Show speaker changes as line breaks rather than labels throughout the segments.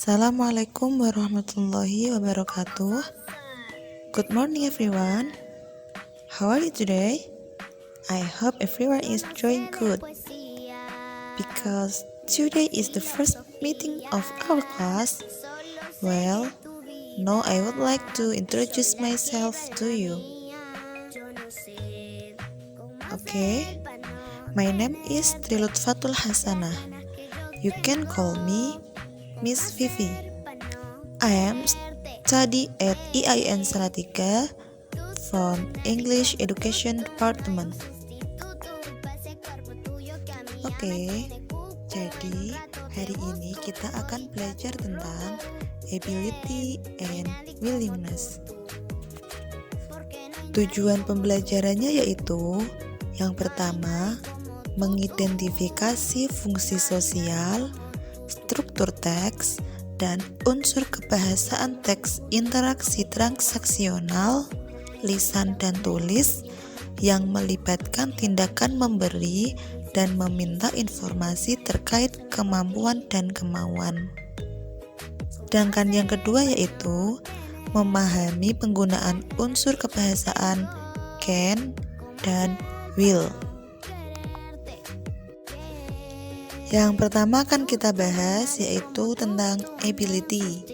Assalamualaikum warahmatullahi wabarakatuh. Good morning everyone. How are you today? I hope everyone is doing good. Because today is the first meeting of our class. Well, now I would like to introduce myself to you. Okay, my name is Trilutfatul Hasanah. You can call me Miss Vivi. I am study at EIN Salatiga from English Education Department. Oke, jadi hari ini kita akan belajar tentang ability and willingness. Tujuan pembelajarannya yaitu yang pertama, mengidentifikasi fungsi sosial, struktur teks, dan unsur kebahasaan teks interaksi transaksional, lisan dan tulis yang melibatkan tindakan memberi dan meminta informasi terkait kemampuan dan kemauan. Sedangkan yang kedua yaitu memahami penggunaan unsur kebahasaan can dan will. Yang pertama akan kita bahas yaitu tentang ability.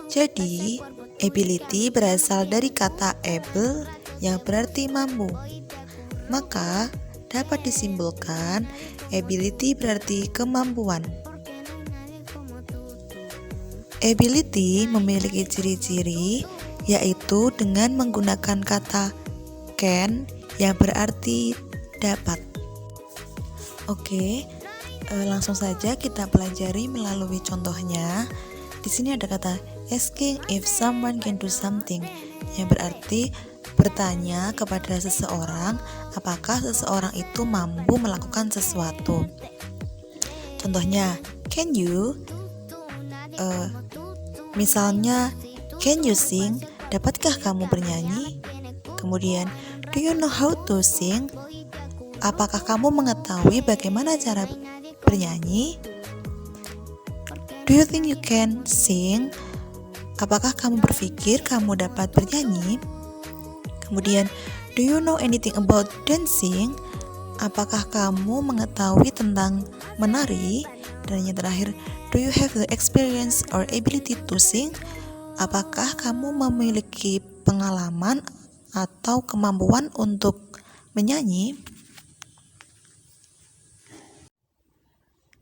Jadi, ability berasal dari kata able yang berarti mampu. Maka, dapat disimpulkan ability berarti kemampuan. Ability memiliki ciri-ciri yaitu dengan menggunakan kata can yang berarti dapat. Oke. Langsung saja kita pelajari melalui contohnya. Di sini ada kata asking if someone can do something, yang berarti bertanya kepada seseorang apakah seseorang itu mampu melakukan sesuatu. Contohnya, can you? Misalnya, can you sing? Dapatkah kamu bernyanyi? Kemudian, do you know how to sing? Apakah kamu mengetahui bagaimana cara bernyanyi? Do you think you can sing? Apakah kamu berpikir kamu dapat bernyanyi? Kemudian, do you know anything about dancing? Apakah kamu mengetahui tentang menari? Dan yang terakhir, do you have the experience or ability to sing? Apakah kamu memiliki pengalaman atau kemampuan untuk menyanyi?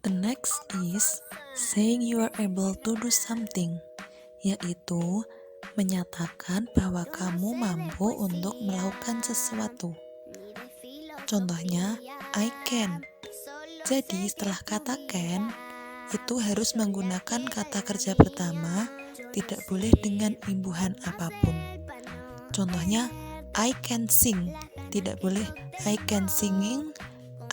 The next is saying you are able to do something, yaitu menyatakan bahwa kamu mampu untuk melakukan sesuatu. Contohnya, I can. Jadi setelah kata can, itu harus menggunakan kata kerja pertama, tidak boleh dengan imbuhan apapun. Contohnya, I can sing, tidak boleh I can singing,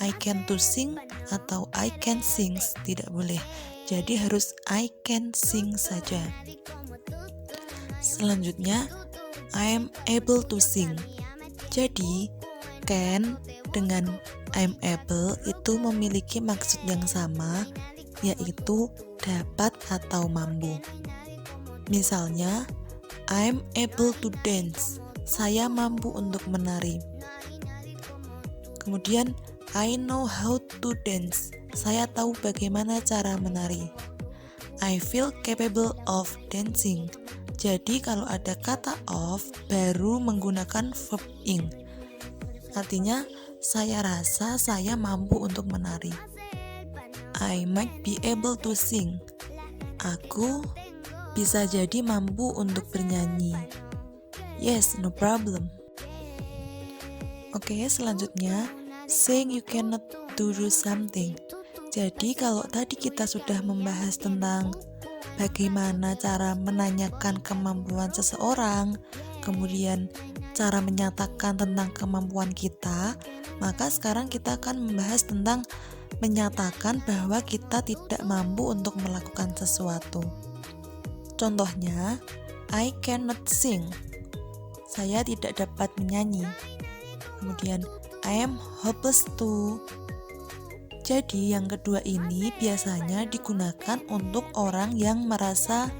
I can to sing, atau I can sings, tidak boleh. Jadi harus I can sing saja. Selanjutnya, I am able to sing. Jadi, can dengan I'm able itu memiliki maksud yang sama, yaitu dapat atau mampu. Misalnya, I'm able to dance. Saya mampu untuk menari. Kemudian, I know how to dance. Saya tahu bagaimana cara menari. I feel capable of dancing. Jadi kalau ada kata of baru menggunakan verb ing. Artinya saya rasa saya mampu untuk menari. I might be able to sing. Aku bisa jadi mampu untuk bernyanyi. Yes, no problem. Oke, selanjutnya saying you cannot do something. Jadi kalau tadi kita sudah membahas tentang bagaimana cara menanyakan kemampuan seseorang, kemudian cara menyatakan tentang kemampuan kita, maka sekarang kita akan membahas tentang menyatakan bahwa kita tidak mampu untuk melakukan sesuatu. Contohnya, I cannot sing. Saya tidak dapat menyanyi. Kemudian, I am hopeless to. Jadi yang kedua ini biasanya digunakan untuk orang yang merasa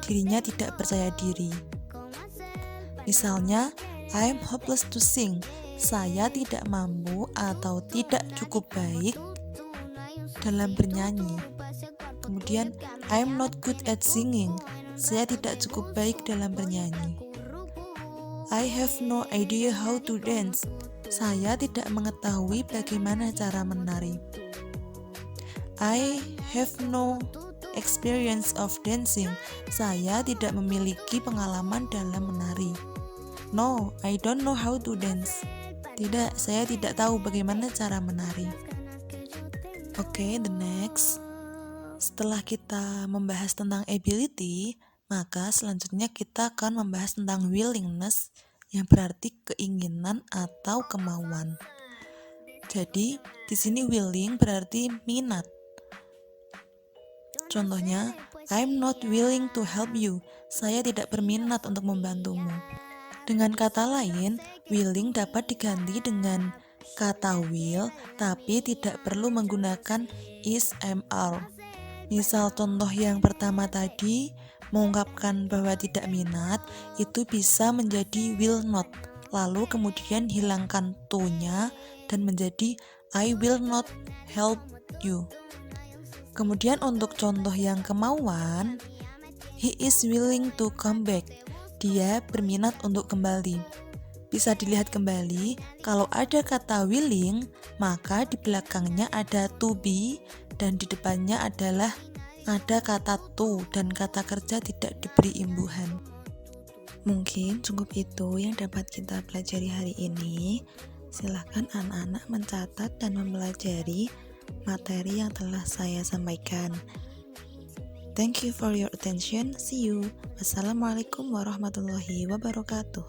dirinya tidak percaya diri. Misalnya, I'm hopeless to sing. Saya tidak mampu atau tidak cukup baik dalam bernyanyi. Kemudian, I'm not good at singing. Saya tidak cukup baik dalam bernyanyi. I have no idea how to dance. Saya tidak mengetahui bagaimana cara menari. I have no experience of dancing. Saya tidak memiliki pengalaman dalam menari. No, I don't know how to dance. Tidak, saya tidak tahu bagaimana cara menari. Oke, the next. Setelah kita membahas tentang ability, maka selanjutnya kita akan membahas tentang willingness, yang berarti keinginan atau kemauan. Jadi, di sini willing berarti minat. Contohnya, I'm not willing to help you. Saya tidak berminat untuk membantumu. Dengan kata lain, willing dapat diganti dengan kata will, tapi tidak perlu menggunakan is, am, are. Misal contoh yang pertama tadi, mengungkapkan bahwa tidak minat, itu bisa menjadi will not. Lalu kemudian hilangkan to-nya dan menjadi I will not help you. Kemudian untuk contoh yang kemauan, he is willing to come back. Dia berminat untuk kembali. Bisa dilihat kembali, kalau ada kata willing, maka di belakangnya ada to be, dan di depannya adalah ada kata to, dan kata kerja tidak diberi imbuhan. Mungkin cukup itu yang dapat kita pelajari hari ini. Silahkan anak-anak mencatat dan mempelajari materi yang telah saya sampaikan. Thank you for your attention. See you. Wassalamualaikum warahmatullahi wabarakatuh.